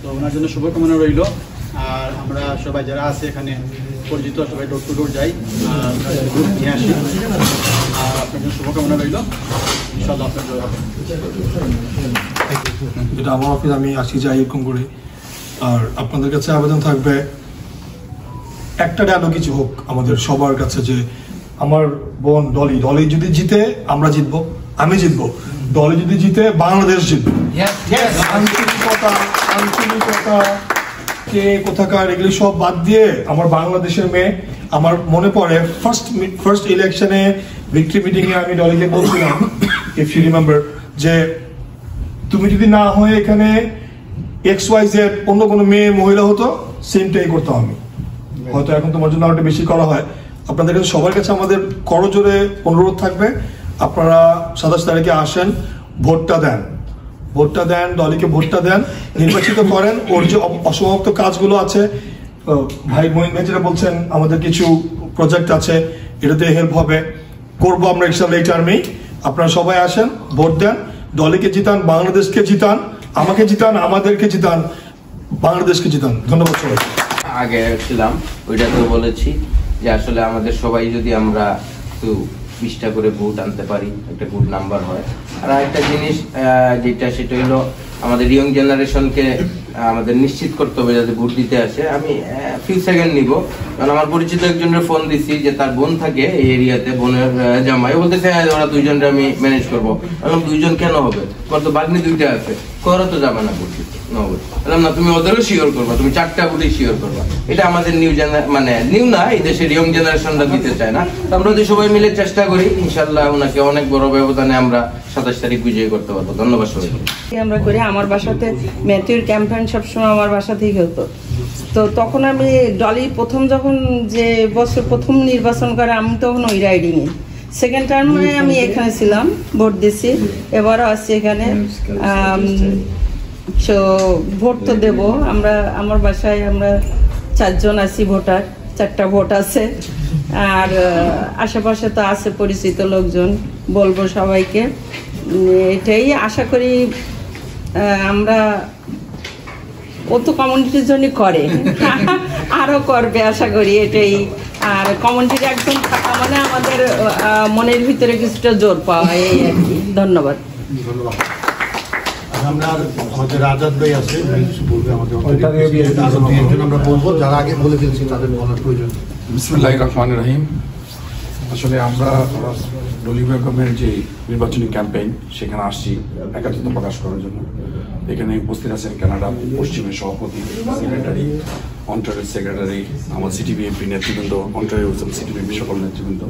তো ওনার জন্য শুভকামনা রইল। আর আমরা সবাই যারা আছে এখানে পরিচিত সবাই ডোর টু ডোর যাই আর গ্রুপ নিয়ে আসি। আর আপনার জন্য শুভকামনা রইল, ইনশাআল্লাহ আপনার জয় হবে। এটা আমার অফিস, আমি আসি যাই এরকম করে। আর আপনাদের কাছে আবেদন থাকবে একটা ডায়লগ কিছু হোক আমাদের সবার কাছে, যে আমার বোন ডলি যদি জিতে আমরা জিতবো, আমি জিতবো, ডলি যদি জিতে বাংলাদেশ জিতবে। আন্তরিকতা কে কোথাকার এগুলি সব বাদ দিয়ে আমার বাংলাদেশের মেয়ে। আমার মনে পড়ে ফার্স্ট ইলেকশনে ভিক্টরি মিটিং এ আমি ডলিকে বলছিলাম, ইফ ইউ রিমেম্বার, যে তুমি যদি না হয়ে এখানে XYZ অন্য কোনো মেয়ে মহিলা হতো, সেমটাই করতাম আমি। হয়তো এখন তোমার জন্য আরো বেশি করা হয়। আপনাদের কাছে সবার কাছে আমাদের করজোরে অনুরোধ থাকবে, আপনারা 27 তারিখে আসেন, ভোটটা দেন, দলিকে ভোটটা দেন, নির্বাচিত করেন। ওর যে অসমাপ্ত কাজগুলো আছে, ভাই মহিন ভাই যেটা বলছেন, আমাদের কিছু প্রজেক্ট আছে, এটাতে হেল্প হবে, করবো আমরা ইনশাআল্লাহ এই টার্মেই। আপনারা সবাই আসেন, ভোট দেন, দলিকে জিতান, বাংলাদেশকে জিতান, আমাকে জিতান, আমাদেরকে জিতান, বাংলাদেশকে জিতান। ধন্যবাদ সবাই। আগে ছিলাম ওইটা তো বলেছি যে আসলে আমাদের সবাই যদি আমরা একটু 20টা করে ভোট আনতে পারি, একটা গুড নাম্বার হয়। আর একটা জিনিস যেটা সেটা হলো আমাদের ইয়ং জেনারেশনকে আমাদের নিশ্চিত করতে হবে যাতে ভোট দিতে আসে। আমি ফিউ সেকেন্ড নিব, কারণ আমার পরিচিত একজনের ফোন দিছি যে তার বোন থাকে এই এরিয়াতে, বোনের জামাই, বলতেছে ওরা দুইজনকে আমি ম্যানেজ করবো। বললাম 2 জন কেন হবে, তোমার তো বাগনি 2টা আছে, ওরা তো যাবে না ভোট দিতে। বললাম না, তুমি ওদেরও শিওর করবা, তুমি 4টা ভোটে শিওর করবা। এটা আমাদের নিউ না, এই দেশের ইয়ং জেনারেশনরা দিতে চায় না। আমরা যদি সবাই মিলে চেষ্টা করি, ইনশাল্লাহ ওনাকে অনেক বড় ব্যবধানে আমরা 27 তারিখ বিজয়ী করতে পারবো। ধন্যবাদ সবাইকে। আমরা করি আমার বাসাতে ম্যাথিউর ক্যাম্পেইন সবসময় আমার বাসা থেকে হতো। তো তখন আমি ডলি যখন যে বছর প্রথম নির্বাচন করে, আমি তখন ওই রাইডিংয়ে সেকেন্ড টার্মে আমি এখানে ছিলাম, ভোট দিছি, এবারও আছি এখানে। তো ভোট তো দেবো আমরা, আমার বাসায় আমরা 4 জন আছি ভোটার, 4টা ভোট আছে। আর আশেপাশে তো আছে পরিচিত লোকজন, বলবো সবাইকে এটাই আশা করি। আমরা ও তো কমিউনিটির জন্য করে, আরো করবে আশা করি এটাই। আর কমিউনিটির একজন থাকা মানে আমাদের মনের ভিতরে কিছুটা জোর পাওয়া, এই আর কি। ধন্যবাদ। আমাদের আজাদ ভাই আছে, আমরা বলবো, যারা আগে বলে ফেলছি তাদের বলার প্রয়োজন। বিসমিল্লাহির রহমানির রহিম। আসলে আমরা ডলি বেগমের যে নির্বাচনী ক্যাম্পেইন, সেখানে আসছি একাত্মতা প্রকাশ করার জন্য। এখানে উপস্থিত আছেন কানাডা পশ্চিমের সভাপতি, সেক্রেটারি, অন্টারিও সেক্রেটারি, আমার সিটি বিএনপি নেতৃবৃন্দ, অন্টারিও সিটি বিএনপি সকল নেতৃবৃন্দ।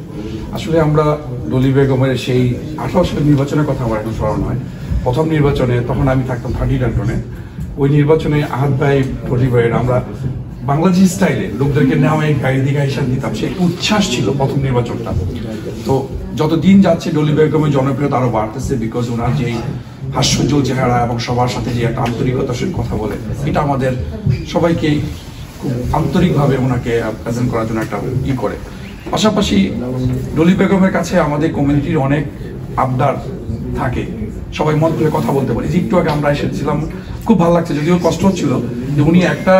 আসলে আমরা ডলি বেগমের সেই 18 সালের নির্বাচনের কথা আমার এখন স্মরণ হয়। প্রথম নির্বাচনে তখন আমি থাকতাম 30 ডান্টনে। ওই নির্বাচনে আহাদ ভাই, ডলি ভাইয়ের আমরা বাংলাদেশি স্টাইলে লোকদেরকে নেওয়া গাড়ি দিকে হিসাব দিতাম, সে উচ্ছ্বাস ছিল প্রথম নির্বাচনটা। তো যত দিন যাচ্ছে ডলি বেগমের জনপ্রিয়তা আরো বাড়তেছে, বিকজ ওনার যে হাস্যোজ্জ্বল চেহারা এবং সবার সাথে যে একটা আন্তরিকতার সাথে কথা বলে, এটা আমাদের সবাইকে খুব আন্তরিকভাবে ওনাকে প্রেজেন্ট করার জন্য একটা করে। পাশাপাশি ডলি বেগমের কাছে আমাদের কমিউনিটির অনেক আবদার থাকে, সবাই মন খুলে কথা বলতে পারি। একটু আগে আমরা এসেছিলাম, খুব ভালো লাগছে, যদিও কষ্ট হচ্ছিল যে উনি একটা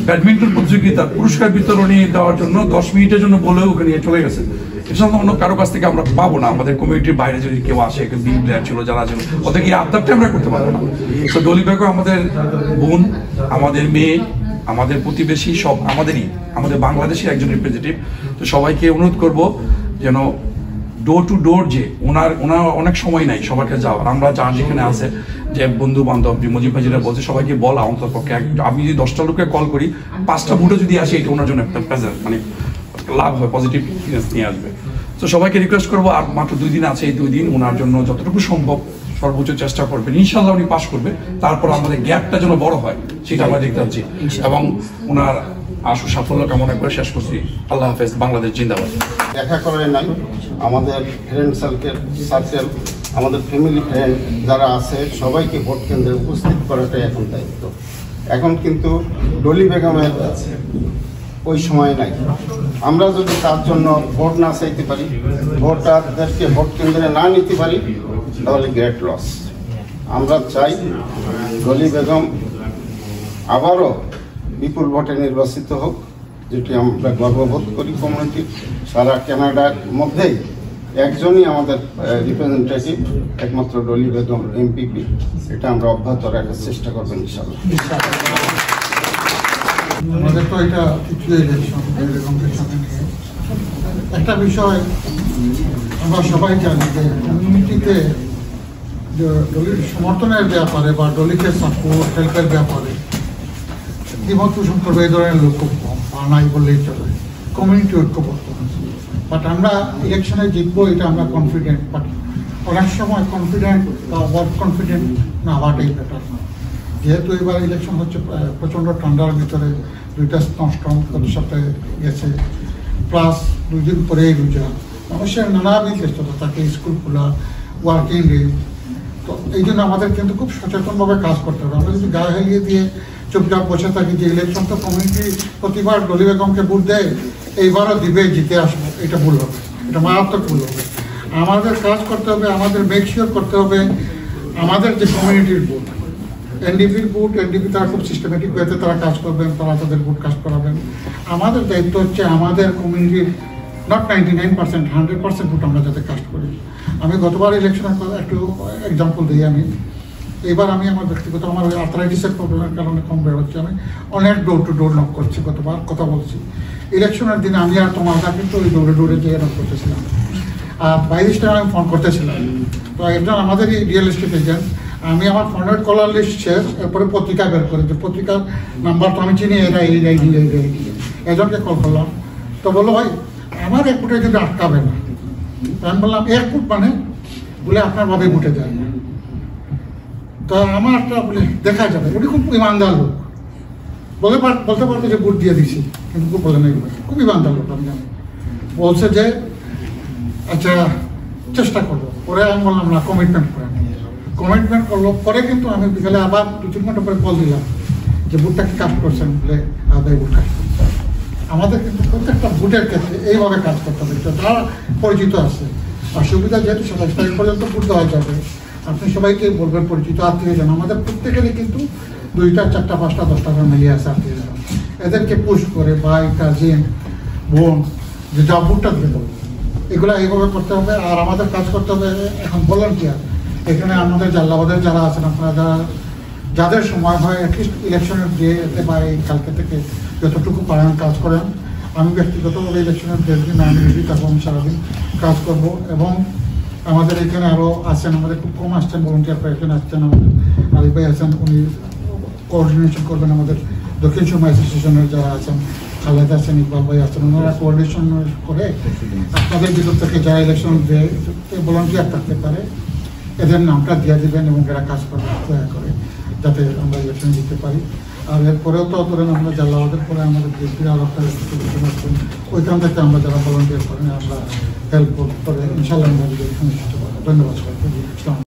ব্যাডমিন্টন প্রতিযোগিতার পুরস্কার বিতরণী দেওয়ার জন্য 10 মিনিটের জন্য বলে ওখানে চলে গেছে। এটা অন্য কারো কাছ থেকে আমরা পাবো না। আমাদের কমিউনিটির বাইরে যদি কেউ আসে, বিগ প্লেয়ার ছিল যারা ছিল, ওদেরকে এই আবদারটা আমরা করতে পারবো না। তো ডলি বেগম আমাদের বোন, আমাদের মেয়ে, আমাদের প্রতিবেশী, সব আমাদেরই, আমাদের বাংলাদেশের একজন রিপ্রেজেন্টেটিভ। তো সবাইকে অনুরোধ করব যেন ডোর টু ডোর, যে ওনার অনেক সময় নাই সবার কাছে যাওয়ার। আমরা যান যেখানে আছে, যে বন্ধু বান্ধব মজিব ভাই যেটা বলছে, সবাইকে বলা অন্ততপক্ষে আমি যদি 10টা লোককে কল করি, 5টা ভোটে যদি আসে, এটা ওনার জন্য একটা প্রেজেন্ট, মানে লাভ হয়, পজিটিভ নিয়ে আসবে। তো সবাইকে রিকোয়েস্ট করবো, আর মাত্র 2 দিন আছে, এই 2 দিন ওনার জন্য যতটুকু সম্ভব সর্বোচ্চ চেষ্টা করবেন। ইনশাল্লাহ উনি পাস করবে। তারপর আমাদের গ্যাপটা যেন বড় হয়, সেটা আমরা দেখতে পাচ্ছি, এবং ওনার আশু সাফল্য কামনা করে শেষ করছি। আল্লাহ হাফেজ, বাংলাদেশ জিন্দাবাদ। দেখা করে নাই, আমাদের ফ্রেন্ড সার্কেল, আমাদের ফ্যামিলি ফ্রেন্ড যারা আছে, সবাইকে ভোট কেন্দ্রে উপস্থিত করাটাই এখন দায়িত্ব। এখন কিন্তু ডলি বেগমের ওই সময় নাই। আমরা যদি তার জন্য ভোট না চাইতে পারি, ভোটারদেরকে ভোট কেন্দ্রে না নিতে পারি, তাহলে গ্রেট লস। আমরা চাই ডলি বেগম আবারও বিপুল ভোটে নির্বাচিত হোক, যেটি আমরা গর্ববোধ করি কমিউনিটির। সারা কানাডার মধ্যেই একজনই আমাদের রিপ্রেজেন্টেটিভ, একমাত্র ডলি বেগম এমপিপি। এটা আমরা অব্যাহত রাখার চেষ্টা করবেন ইনশাআল্লাহ। আমাদের তো এটা তৃতীয় ইলেকশন বেগমকে সাথে নিয়ে একটা বিষয় আমরা সবাই জানি যে কমিউনিটিতে ডলির সমর্থনের ব্যাপারে বা ডলিকে সাপোর্ট হেল্পের ব্যাপারে দ্বিমত পোষণ করবে এই ধরনের লোক খুব কম, বা নাই বললেই চলে। কমিউনিটি ঐক্যবদ্ধ, বাট আমরা ইলেকশনে জিতবো এটা আমরা কনফিডেন্ট, বাট অনেক সময় কনফিডেন্ট বা ওভার কনফিডেন্ট না হওয়াটাই বেটার না। যেহেতু এবার ইলেকশন হচ্ছে প্রচণ্ড ঠান্ডার ভিতরে, 2টা স্নোস্টর্ম গত সপ্তাহে গেছে, প্লাস 2 দিন পরেই রোজা, মানুষের নানাবিধ ব্যস্ততা থাকে, স্কুল খোলা, ওয়ার্কিং ডে। তো এই জন্য আমাদের কিন্তু খুব সচেতনভাবে কাজ করতে হবে। আমরা যদি গায়ে হেলিয়ে দিয়ে চুপচাপ বসে থাকি যে ইলেকশন তো কমিউনিটি প্রতিবার ডলি বেগমকে ভোট দেয়, এইবারও দিবে, জিতে আসবো, এটা ভুল হবে, এটা মারাত্মক ভুল হবে। আমাদের কাজ করতে হবে, আমাদের মেক শিওর করতে হবে আমাদের যে কমিউনিটির ভোট, এনডিপির ভোট, এনডিপি তারা খুব সিস্টেমেটিক ওয়েতে তারা কাজ করবেন, তারা তাদের ভোট কাজ করাবেন। আমাদের দায়িত্ব হচ্ছে আমাদের কমিউনিটির নট 99%, 100% ভোট আমরা যাতে কাজ করি। আমি গতবার ইলেকশনের একটু এক্সাম্পল দিই। এবার আমি আমার ব্যক্তিগত আমার ওই আর্থ্রাইটিসের প্রবলেমের কারণে কম বেরোচ্ছে, আমি অনেক ডোর টু ডোর নক করছি, গতবার কথা বলছি। ইলেকশনের দিনে আমি আর তোমারটা কিন্তু ওই ডোরে ডোরে যেয়ে নক করতেছিলাম, আর 22 টাকা আমি ফোন করতেছিলাম। তো একজন আমাদেরই রিয়েল এস্টেট এজেন্ট, আমি আমার ফোনের কলার লিস্ট শেষ, এরপরে পত্রিকা বের করে, যে পত্রিকার নাম্বার তো আমি চিনি, এরা এই এজনকে কল করলাম। তো বললো ভাই আমার 1 ফুটে যদি আটকাবে না। আমি বললাম 1 ফুট মানে বলে আপনার ভাবে উঠে যায় না। তো আমার একটা বলে দেখা যাবে, উনি খুব ইমানদার লোক, বলতে পারতো যে ভোট দিয়ে দিছি, কিন্তু খুব বলে নাই, খুব ইমানদার লোক। আমি জানি বলছে যে আচ্ছা চেষ্টা করবো। পরে আমি বললাম না, কমিটমেন্ট করলো। পরে কিন্তু আমি বিকালে আবার 2-3 ঘন্টা পরে কল দিলাম যে ভোটটা কি কাজ করছেন, বলে আদায় ভোট কাজ করছে। আমাদের কিন্তু প্রত্যেকটা ভোটের ক্ষেত্রে এইভাবে কাজ করতে হবে, যারা পরিচিত আছে। আর সুবিধা যেহেতু 27 তারিখ পর্যন্ত ভোট দেওয়া যাবে, আপনি সবাইকে বলবেন পরিচিত আত্মীয়জন। আমাদের প্রত্যেকেরই কিন্তু 2টা, 4টা, 5টা, 10টা ফ্যামিলি আছে আত্মীয়জন, এদেরকে পুশ করে ভাই, কাজিন, বোন, যে যা ভোটটা দিয়ে দেবো, এগুলো এইভাবে করতে হবে। আর আমাদের কাজ করতে হবে এখন ভলান্টিয়ার। এখানে আমাদের জাল্লাবাদের যারা আছেন, আপনারা যাদের সময় হয় অ্যাটলিস্ট ইলেকশনের ডেতে বা এই কালকে থেকে যতটুকু পারেন কাজ করেন। আমি ব্যক্তিগতভাবে ইলেকশনের 1.5 দিন আমি রেডি থাকবো, আমি সারাদিন কাজ করব। এবং আমাদের এখানে আরও আছেন, আমাদের খুব কম আসছেন, ভলান্টিয়ার কয়েকজন আসছেন। আমাদের আলিফ ভাই আছেন, উনি কোঅর্ডিনেশন করবেন। আমাদের দক্ষিণ সময় অ্যাসোসিয়েশনের যারা আছেন, খালেদ আছেন, ইকবাল ভাই আছেন, ওনারা কোঅর্ডিনেশন করে আপনাদের ভিতর থেকে যারা ইলেকশন ভলান্টিয়ার থাকতে পারে এদের নামটা দিয়ে দেবেন এবং এরা কাজ করবে দয়া করে, যাতে আমরা ইলেকশন দিতে পারি। আর এরপরেও তো ধরেন আমরা জাল্লাবাদের পরে আমাদের বিএনপির আরও একটা ইলেকশন আসছেন, ওইখান থেকে আমরা যারা ভলান্টিয়ার করেন আমরা হেল্প করে ইনশাআল্লাহ আমরা ইলেকশন দিতে পারবো। ধন্যবাদ সবাইকে।